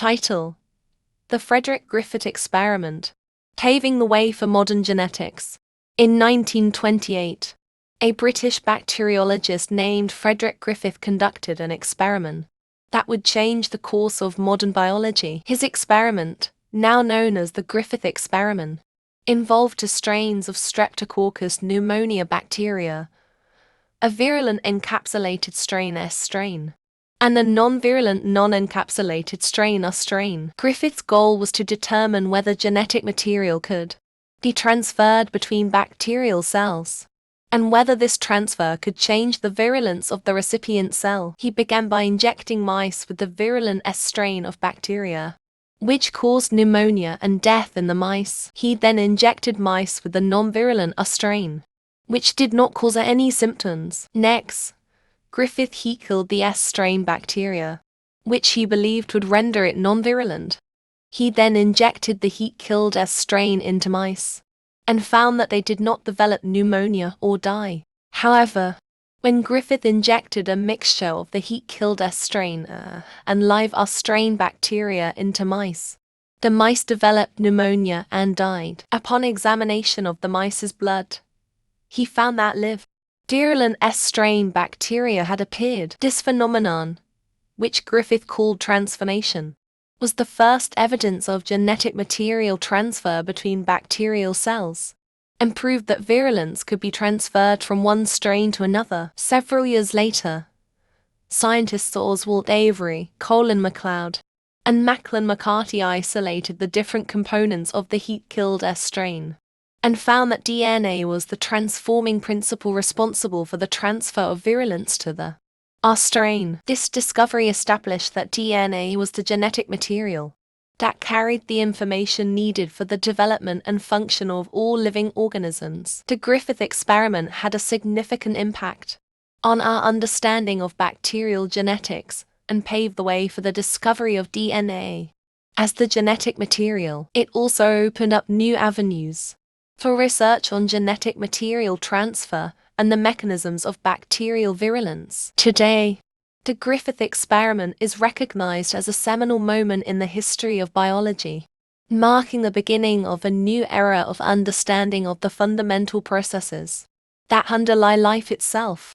Title: The Frederick Griffith Experiment, Paving the Way for Modern Genetics. In 1928, a British bacteriologist named Frederick Griffith conducted an experiment that would change the course of modern biology. His experiment, now known as the Griffith experiment, involved two strains of Streptococcus pneumonia bacteria, a virulent encapsulated strain S strain, and a non-virulent non-encapsulated strain U strain. Griffith's goal was to determine whether genetic material could be transferred between bacterial cells, and whether this transfer could change the virulence of the recipient cell. He began by injecting mice with the virulent S strain of bacteria, which caused pneumonia and death in the mice. He then injected mice with the non-virulent U strain, which did not cause any symptoms. Next, Griffith killed the S strain bacteria, which he believed would render it non-virulent. He then injected the heat-killed S strain into mice, and found that they did not develop pneumonia or die. However, when Griffith injected a mixture of the heat-killed S strain and live U strain bacteria into mice, the mice developed pneumonia and died. Upon examination of the mice's blood, he found that live, virulent S strain bacteria had appeared. This phenomenon, which Griffith called transformation, was the first evidence of genetic material transfer between bacterial cells, and proved that virulence could be transferred from one strain to another. Several years later, scientists Oswald Avery, Colin MacLeod, and Macklin McCarthy isolated the different components of the heat-killed S strain, and found that DNA was the transforming principle responsible for the transfer of virulence to the U strain. This discovery established that DNA was the genetic material that carried the information needed for the development and function of all living organisms. The Griffith experiment had a significant impact on our understanding of bacterial genetics and paved the way for the discovery of DNA as the genetic material. It also opened up new avenues for research on genetic material transfer and the mechanisms of bacterial virulence. Today, the Griffith experiment is recognized as a seminal moment in the history of biology, marking the beginning of a new era of understanding of the fundamental processes that underlie life itself.